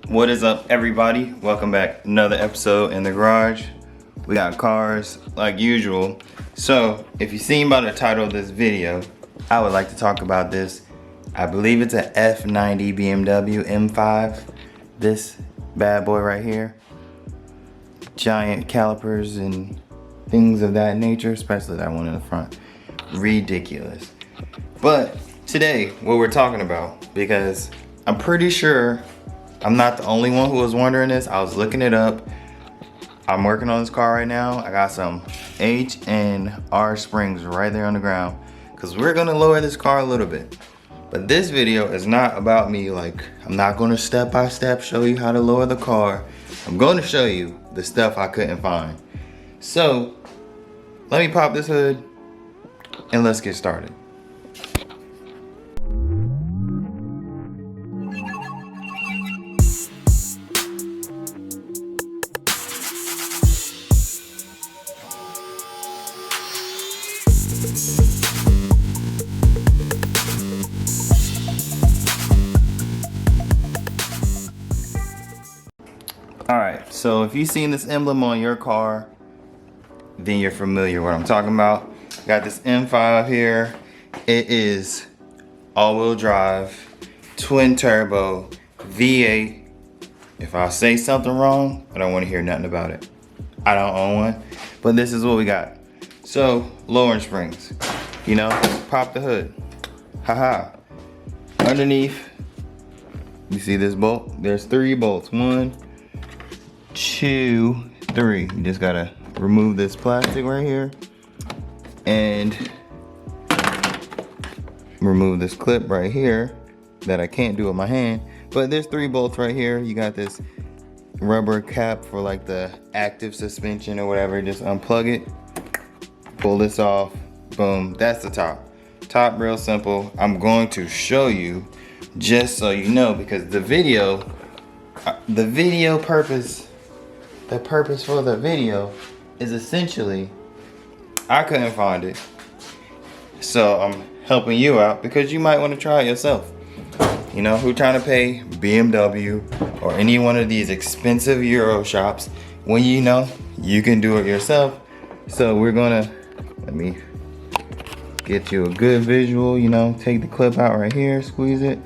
What is up, everybody? Welcome back. Another episode in the garage. We got cars like usual. So if you've seen by the title of this video, I would like to talk about this. I believe it's an F90 BMW M5. This bad boy right here. Giant calipers and things of that nature, especially that one in the front. Ridiculous. But today, what we're talking about, because I'm pretty sure I'm not the only one who was wondering this. I was looking it up. I'm working on this car right now. I got some H and R springs right there on the ground because we're gonna lower this car a little bit. But this video is not about me. Like, I'm not gonna step by step show you how to lower the car. I'm gonna show you the stuff I couldn't find. So let me pop this hood and let's get started. Alright, so if you've seen this emblem on your car, then you're familiar with what I'm talking about. Got this M5 here. It is all-wheel drive, twin turbo, V8. If I say something wrong, I don't want to hear nothing about it. I don't own one, but this is what we got. So, lowering springs. You know, pop the hood. Haha. Underneath, you see this bolt? There's 3 bolts. 1, 2, 3. You just gotta remove this plastic right here and remove this clip right here that I can't do with my hand. But there's 3 bolts right here. You got this rubber cap for like the active suspension or whatever. Just unplug it, pull this off, boom. That's the top. Top, real simple. I'm going to show you just so you know, because the purpose for the video is essentially, I couldn't find it. So I'm helping you out because you might want to try it yourself. You know, who trying to pay BMW or any one of these expensive Euro shops when you know you can do it yourself. So we're gonna, let me get you a good visual, you know, take the clip out right here, squeeze it.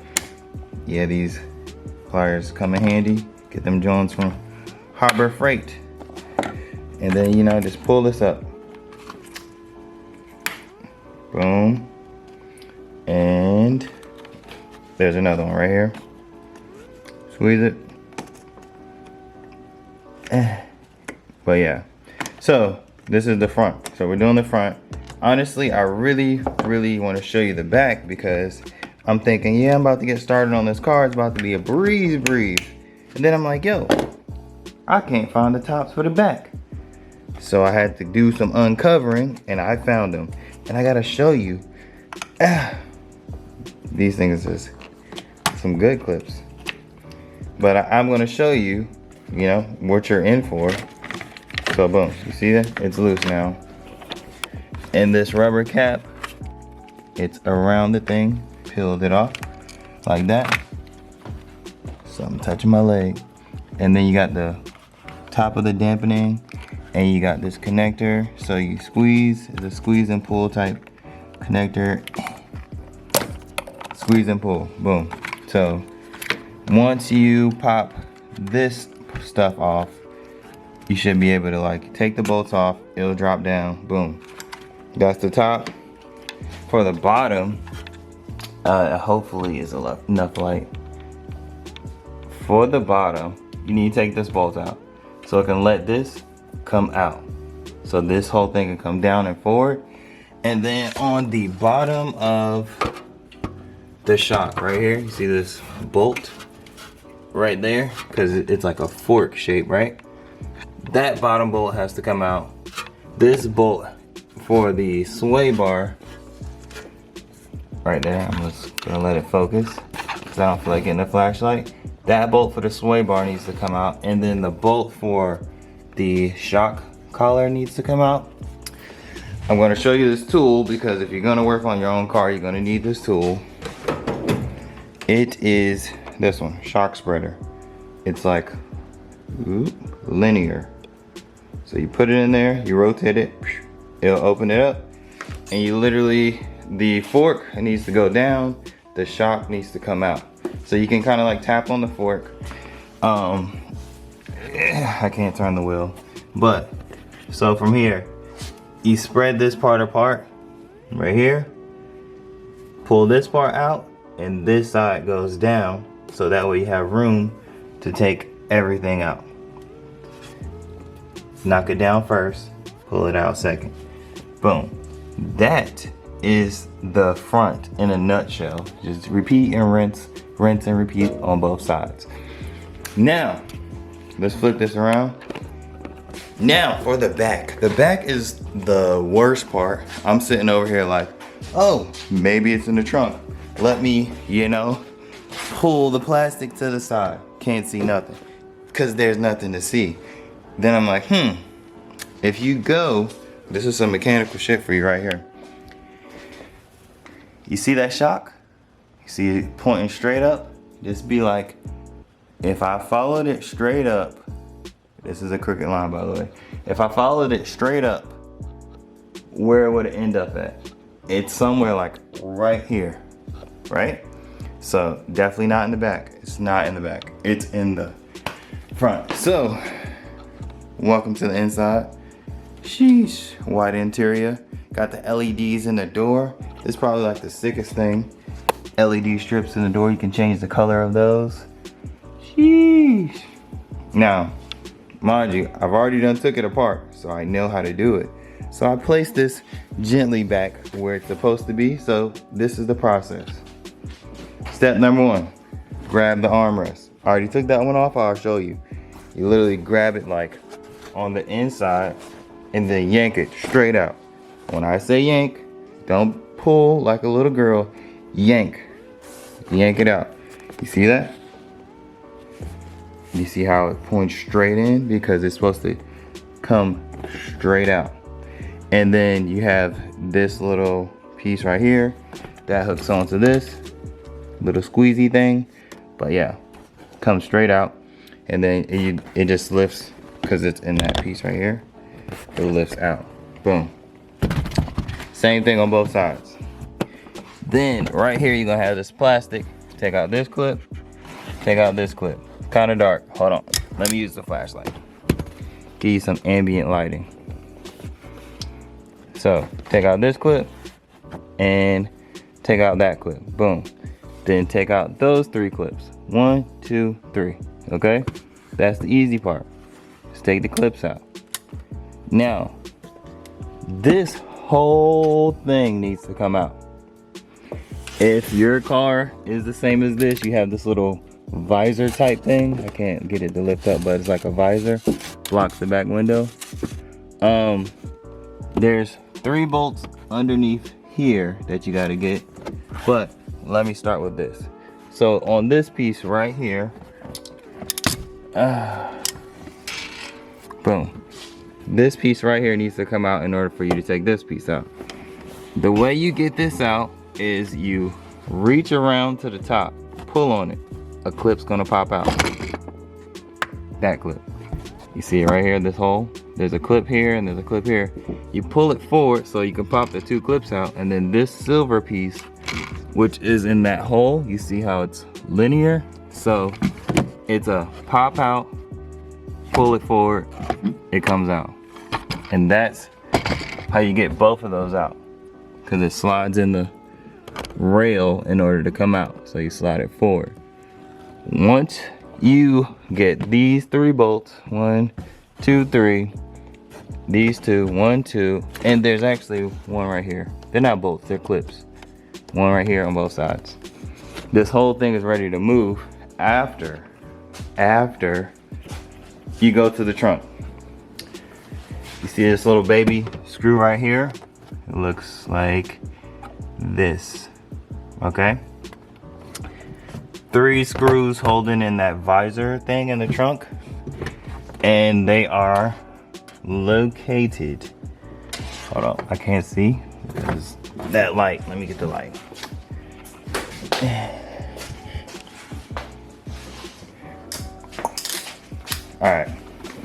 Yeah, these pliers come in handy. Get them joints from Harbor Freight. And then, you know, just pull this up. Boom. And there's another one right here. Squeeze it. But yeah. So this is the front. So we're doing the front. Honestly, I really want to show you the back because I'm thinking, yeah, I'm about to get started on this car. It's about to be a breeze. And then I'm like, yo, I can't find the tops for the back. So I had to do some uncovering and I found them. And I gotta show you. These things is some good clips. But I'm gonna show you, you know, what you're in for. So boom, you see that? It's loose now. And this rubber cap, it's around the thing. Peeled it off like that. Something touching my leg. And then you got the top of the dampening and you got this connector. So you squeeze, it's a squeeze and pull type connector. Squeeze and pull, boom. So once you pop this stuff off, you should be able to like take the bolts off, it'll drop down, boom. That's the top. For the bottom, hopefully is enough light. For the bottom, you need to take this bolt out so it can let this come out. So this whole thing can come down and forward. And then on the bottom of the shock right here, you see this bolt right there? Because it's like a fork shape, right? That bottom bolt has to come out. This bolt for the sway bar right there, I'm just gonna let it focus because I don't feel like getting a flashlight. That bolt for the sway bar needs to come out, and then the bolt for the shock collar needs to come out. I'm gonna show you this tool because if you're gonna work on your own car, you're gonna need this tool. It is this one, shock spreader. it's like linear. So you put it in there, you rotate it, it'll open it up, and you literally, the fork needs to go down, the shock needs to come out. So you can kind of like tap on the fork. I can't turn the wheel, but so from here, you spread this part apart, right here, pull this part out, and this side goes down, so that way you have room to take everything out. Knock it down first, pull it out second. Boom. That is the front in a nutshell. Just repeat and rinse, rinse and repeat on both sides. Now, let's flip this around. Now for the back. The back is the worst part. I'm sitting over here like, oh, maybe it's in the trunk. Let me, you know, pull the plastic to the side. Can't see nothing, because there's nothing to see. Then I'm like, if you go, this is some mechanical shit for you right here. You see that shock? You see it pointing straight up? Just be like, if I followed it straight up, this is a crooked line by the way. If I followed it straight up, where would it end up at? It's somewhere like right here, right? So definitely not in the back. It's not in the back. It's in the front. So, welcome to the inside. Sheesh, white interior. Got the LEDs in the door. This is probably like the sickest thing. LED strips in the door. You can change the color of those. Sheesh. Now, mind you, I've already done took it apart, so I know how to do it. So I placed this gently back where it's supposed to be. So this is the process. Step number one, grab the armrest. I already took that one off, I'll show you. You literally grab it like on the inside and then yank it straight out. When I say yank, don't pull like a little girl, yank. Yank it out. You see that? You see how it points straight in? Because it's supposed to come straight out. And then you have this little piece right here that hooks onto this little squeezy thing. But yeah, comes straight out. And then it just lifts, because it's in that piece right here. It lifts out. Boom. Same thing on both sides. Then right here you're gonna have this plastic. Take out this clip, take out this clip. Kind of dark. Hold on. Let me use the flashlight. Give you some ambient lighting. So take out this clip and take out that clip. Boom. Then take out those 3 clips. 1, 2, 3. Okay? That's the easy part. Just take the clips out. Now, this whole thing needs to come out. If your car is the same as this, you have this little visor type thing. I can't get it to lift up, but it's like a visor. Blocks the back window. There's 3 bolts underneath here that you gotta get. But let me start with this. So on this piece right here, boom. This piece right here needs to come out in order for you to take this piece out. The way you get this out is you reach around to the top, pull on it. A clip's gonna pop out. That clip. You see it right here, this hole? There's a clip here and there's a clip here. You pull it forward so you can pop the 2 clips out, and then this silver piece, which is in that hole, you see how it's linear? So it's a pop out, pull it forward, it comes out. And that's how you get both of those out, because it slides in the rail in order to come out. So you slide it forward. Once you get these 3 bolts, 1, 2, 3, these 2, 1, 2, and there's actually one right here. They're not bolts, they're clips. One right here on both sides. This whole thing is ready to move after you go to the trunk. You see this little baby screw right here? It looks like this, okay? 3 screws holding in that visor thing in the trunk, and they are located, hold on, I can't see because that light, let me get the light. Alright,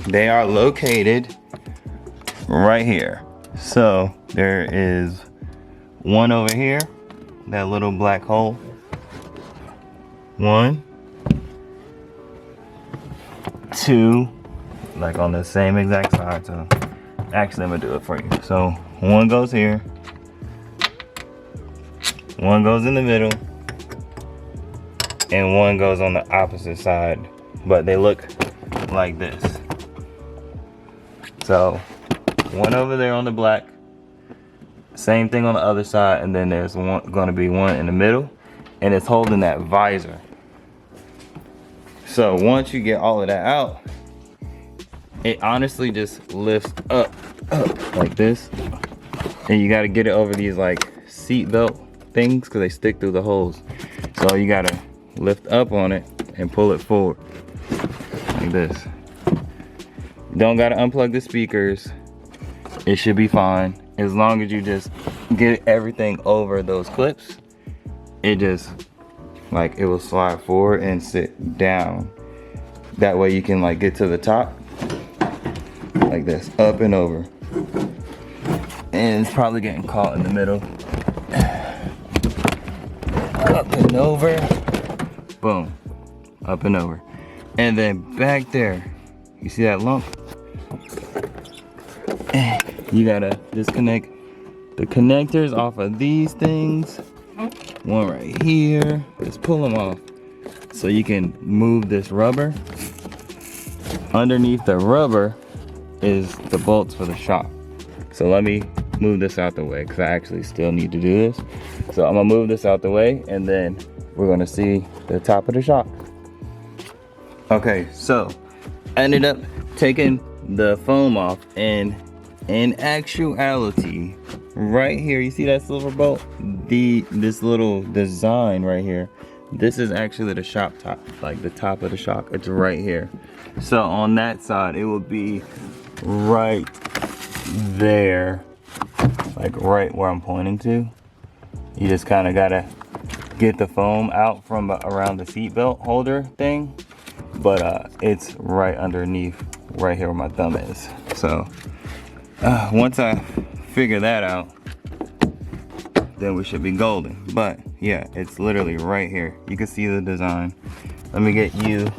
they are located right here. So there is one over here, that little black hole. One, two, like on the same exact side. So actually I'm gonna do it for you. So one goes here, one goes in the middle, and one goes on the opposite side, but they look like this. So one over there on the black, same thing on the other side, and then there's gonna be one in the middle, and it's holding that visor. So once you get all of that out, it honestly just lifts up like this, and you gotta get it over these like seat belt things because they stick through the holes. So you gotta lift up on it and pull it forward like this. Don't gotta unplug the speakers. It should be fine as long as you just get everything over those clips. It just like it will slide forward and sit down. That way you can like get to the top like this, up and over. And it's probably getting caught in the middle. Up and over, boom, up and over. And then back there, you see that lump? You gotta disconnect the connectors off of these things. One right here, just pull them off so you can move this rubber. Underneath the rubber is the bolts for the shock. So let me move this out the way because I actually still need to do this. So I'm gonna move this out the way and then we're gonna see the top of the shock. Okay, so I ended up taking the foam off, and in actuality, right here, you see that silver bolt? This little design right here, this is actually the shock top, like the top of the shock. It's right here. So on that side, it will be right there, like right where I'm pointing to. You just kind of gotta get the foam out from around the seat belt holder thing, but it's right underneath, right here where my thumb is. So once I figure that out, then we should be golden. But yeah, it's literally right here. You can see the design. Let me get you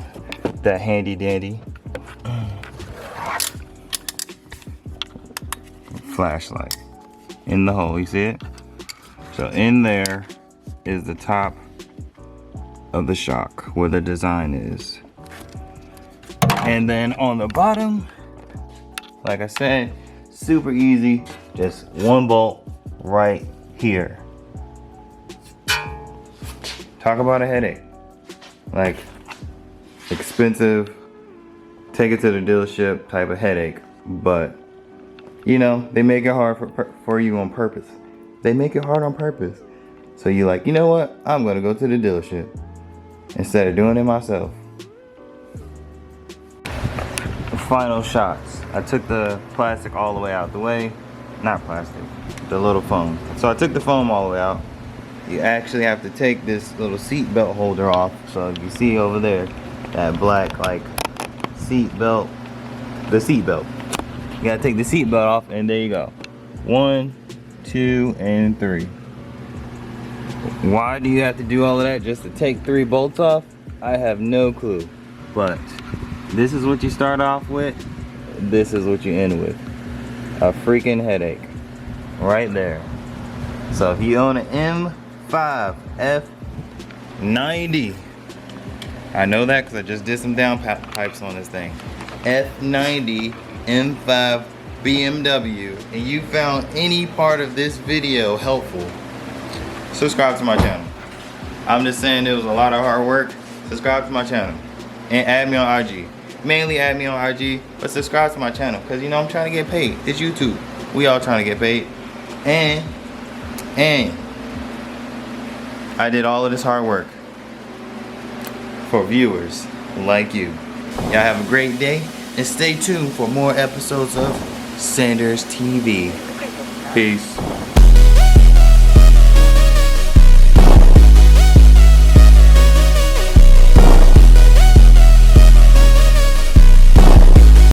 that handy dandy flashlight in the hole. You see it? So in there is the top of the shock where the design is. And then on the bottom, like I said, super easy, just one bolt right here. Talk about a headache. Like expensive, take it to the dealership type of headache, but you know, they make it hard for you on purpose. They make it hard on purpose. So you're like, you know what? I'm gonna go to the dealership instead of doing it myself. Final shots. I took the plastic all the way out the way. Not plastic, the little foam. So I took the foam all the way out. You actually have to take this little seat belt holder off. So if you see over there, that black like seat belt, the seat belt. You gotta take the seat belt off, and there you go. 1, 2, and 3. Why do you have to do all of that just to take 3 bolts off? I have no clue. But this is what you start off with. This is what you end with. A freaking headache. Right there. So if you own an M5 F90, I know that because I just did some downpipes on this thing. F90 M5 BMW, and you found any part of this video helpful, subscribe to my channel. I'm just saying it was a lot of hard work. Subscribe to my channel and add me on IG. Mainly add me on IG, but subscribe to my channel because you know I'm trying to get paid. It's YouTube. We all trying to get paid. And I did all of this hard work for viewers like you. Y'all have a great day and stay tuned for more episodes of Sanders TV. Peace.